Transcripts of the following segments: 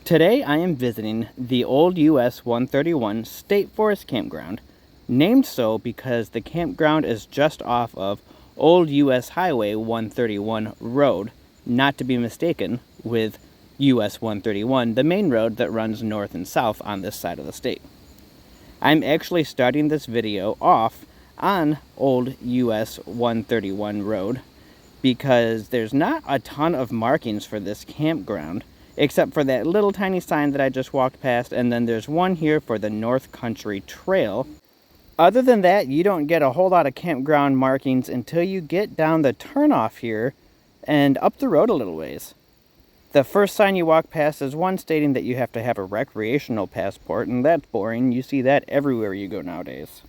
Today I am visiting the old US 131 State Forest Campground, named so because the campground is just off of Old US Highway 131 road, not to be mistaken with US 131, the main road that runs north and south on this side of the state. I'm actually starting this video off on Old US 131 road because there's not a ton of markings for this campground, except for that little tiny sign that I just walked past, and then there's one here for the North Country Trail. Other than that, you don't get a whole lot of campground markings until you get down the turnoff here and up the road a little ways. The first sign you walk past is one stating that you have to have a recreational passport, and that's boring. You see that everywhere you go nowadays.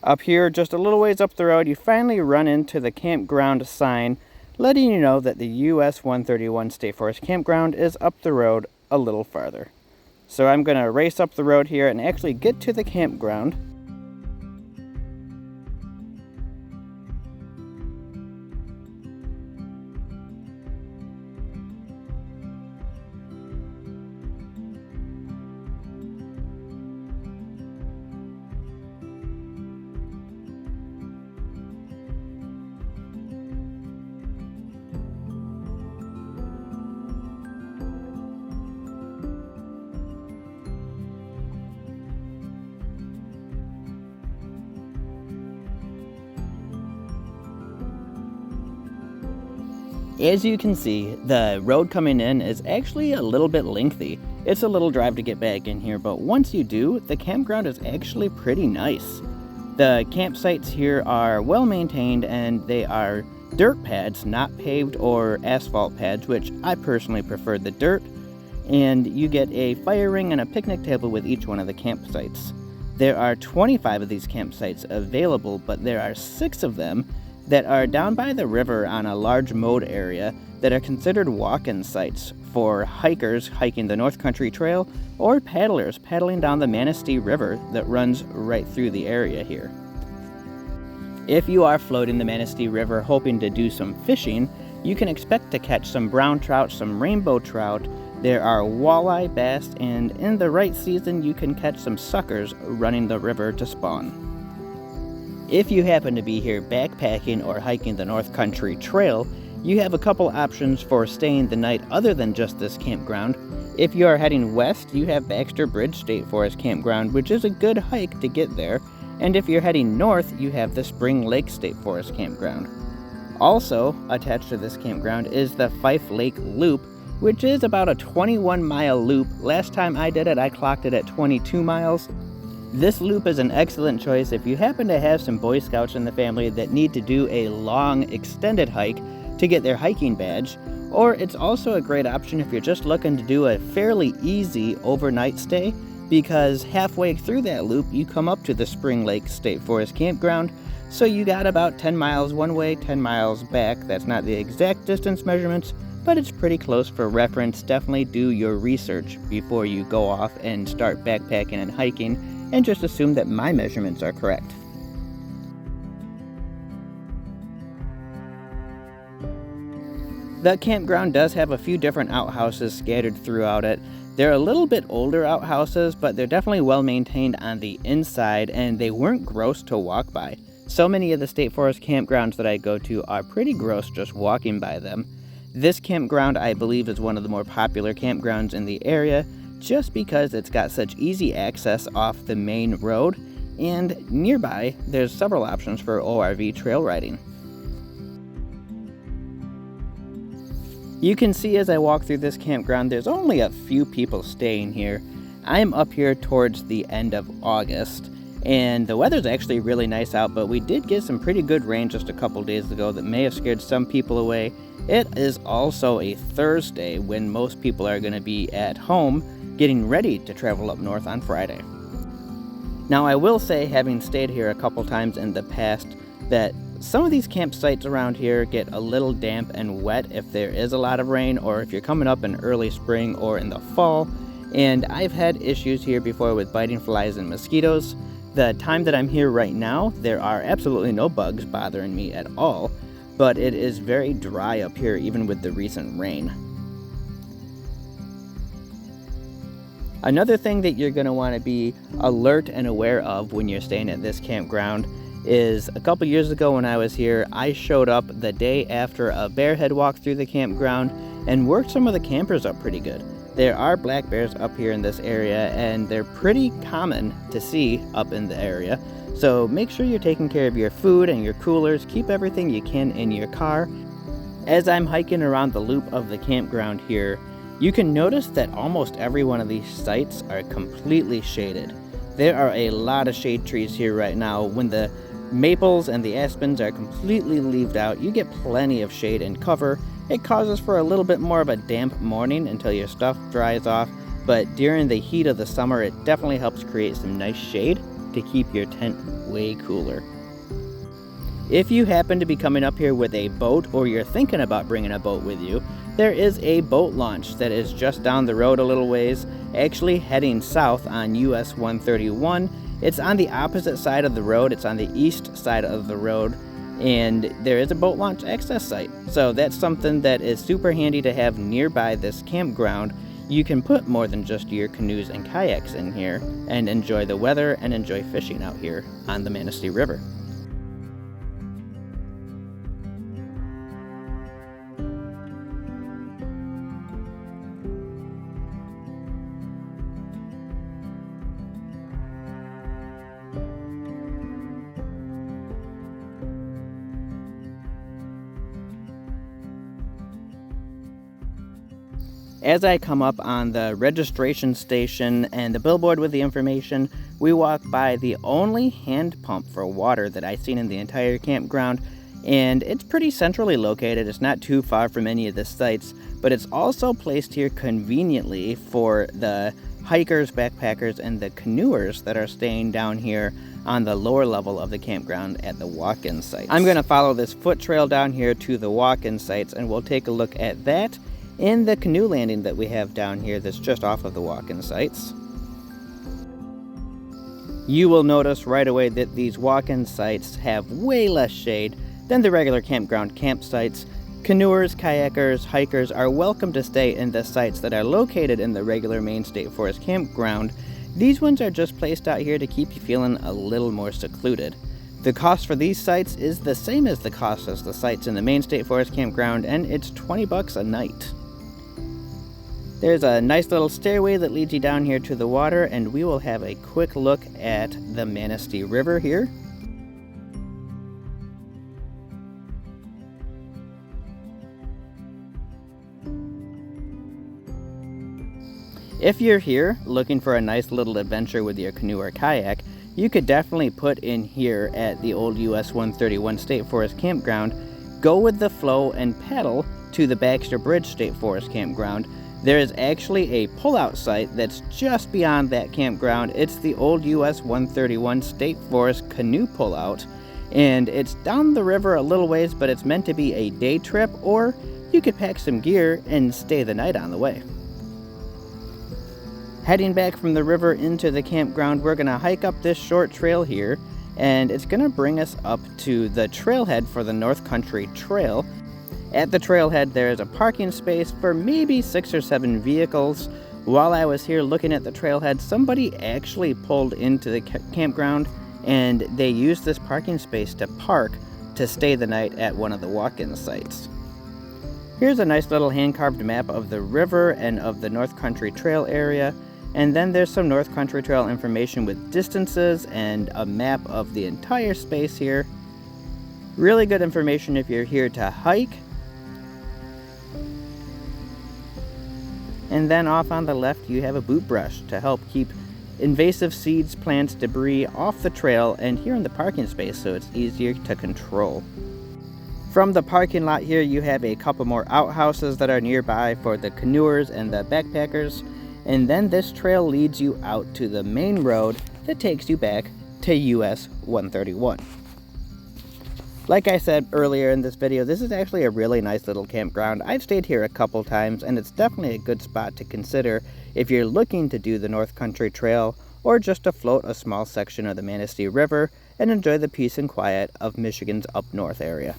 Up here, just a little ways up the road, you finally run into the campground sign letting you know that the US 131 State Forest Campground is up the road a little farther. So I'm going to race up the road here and actually get to the campground. As you can see, the road coming in is actually a little bit lengthy. It's a little drive to get back in here, but once you do, the campground is actually pretty nice. The campsites here are well maintained and they are dirt pads, not paved or asphalt pads, which I personally prefer the dirt. And you get a fire ring and a picnic table with each one of the campsites. There are 25 of these campsites available, but there are 6 of them that are down by the river on a large mowed area that are considered walk-in sites for hikers hiking the North Country Trail or paddlers paddling down the Manistee River that runs right through the area here. If you are floating the Manistee River hoping to do some fishing, you can expect to catch some brown trout, some rainbow trout. There are walleye, bass, and in the right season you can catch some suckers running the river to spawn. If you happen to be here backpacking or hiking the North Country Trail, you have a couple options for staying the night other than just this campground. If you are heading west, you have Baxter Bridge State Forest Campground, which is a good hike to get there. And if you're heading north, you have the Spring Lake State Forest Campground. Also attached to this campground is the Fife Lake Loop, which is about a 21-mile loop. Last time I did it, I clocked it at 22 miles. This loop is an excellent choice if you happen to have some Boy Scouts in the family that need to do a long, extended hike to get their hiking badge, or it's also a great option if you're just looking to do a fairly easy overnight stay, because halfway through that loop you come up to the Spring Lake State Forest Campground, so you got about 10 miles one way, 10 miles back. That's not the exact distance measurements, but it's pretty close for reference. Definitely do your research before you go off and start backpacking and hiking, and just assume that my measurements are correct. The campground does have a few different outhouses scattered throughout it. They're a little bit older outhouses, but they're definitely well maintained on the inside, and they weren't gross to walk by. So many of the State Forest campgrounds that I go to are pretty gross just walking by them. This campground, I believe, is one of the more popular campgrounds in the area, just because it's got such easy access off the main road, and nearby there's several options for ORV trail riding. You can see as I walk through this campground there's only a few people staying here. I'm up here towards the end of August, and the weather's actually really nice out, but we did get some pretty good rain just a couple days ago that may have scared some people away. It is also a Thursday when most people are going to be at home getting ready to travel up north on Friday. Now I will say, having stayed here a couple times in the past, that some of these campsites around here get a little damp and wet if there is a lot of rain, or if you're coming up in early spring or in the fall, and I've had issues here before with biting flies and mosquitoes. The time that I'm here right now, there are absolutely no bugs bothering me at all, but it is very dry up here even with the recent rain. Another thing that you're going to want to be alert and aware of when you're staying at this campground is a couple years ago when I was here, I showed up the day after a bear had walked through the campground and worked some of the campers up pretty good. There are black bears up here in this area, and they're pretty common to see up in the area. So make sure you're taking care of your food and your coolers. Keep everything you can in your car. As I'm hiking around the loop of the campground here, you can notice that almost every one of these sites are completely shaded. There are a lot of shade trees here right now. When the maples and the aspens are completely leaved out, you get plenty of shade and cover. It causes for a little bit more of a damp morning until your stuff dries off, but during the heat of the summer, it definitely helps create some nice shade to keep your tent way cooler. If you happen to be coming up here with a boat, or you're thinking about bringing a boat with you, there is a boat launch that is just down the road a little ways, actually heading south on US 131. It's on the opposite side of the road. It's on the east side of the road, and there is a boat launch access site. So that's something that is super handy to have nearby this campground. You can put more than just your canoes and kayaks in here and enjoy the weather and enjoy fishing out here on the Manistee River. As I come up on the registration station and the billboard with the information, we walk by the only hand pump for water that I've seen in the entire campground, and it's pretty centrally located. It's not too far from any of the sites, but it's also placed here conveniently for the hikers, backpackers, and the canoers that are staying down here on the lower level of the campground at the walk-in sites. I'm going to follow this foot trail down here to the walk-in sites, and we'll take a look at that in the canoe landing that we have down here that's just off of the walk-in sites. You will notice right away that these walk-in sites have way less shade than the regular campground campsites. Canoers, kayakers, hikers are welcome to stay in the sites that are located in the regular main State Forest Campground. These ones are just placed out here to keep you feeling a little more secluded. The cost for these sites is the same as the cost as the sites in the main State Forest Campground, and it's $20 a night. There's a nice little stairway that leads you down here to the water, and we will have a quick look at the Manistee River here. If you're here looking for a nice little adventure with your canoe or kayak, you could definitely put in here at the old US 131 State Forest Campground. Go with the flow and paddle to the Baxter Bridge State Forest Campground. There is actually a pullout site that's just beyond that campground. It's the old US 131 State Forest Canoe Pullout, and it's down the river a little ways, but it's meant to be a day trip, or you could pack some gear and stay the night on the way. Heading back from the river into the campground, we're going to hike up this short trail here, and it's going to bring us up to the trailhead for the North Country Trail. At the trailhead, there is a parking space for maybe 6 or 7 vehicles. While I was here looking at the trailhead, somebody actually pulled into the campground, and they used this parking space to park to stay the night at one of the walk-in sites. Here's a nice little hand-carved map of the river and of the North Country Trail area, and then there's some North Country Trail information with distances and a map of the entire space here. Really good information if you're here to hike. And then off on the left, you have a boot brush to help keep invasive seeds, plants, debris off the trail and here in the parking space so it's easier to control. From the parking lot here, you have a couple more outhouses that are nearby for the canoers and the backpackers. And then this trail leads you out to the main road that takes you back to US 131. Like I said earlier in this video, this is actually a really nice little campground. I've stayed here a couple times, and it's definitely a good spot to consider if you're looking to do the North Country Trail or just to float a small section of the Manistee River and enjoy the peace and quiet of Michigan's up north area.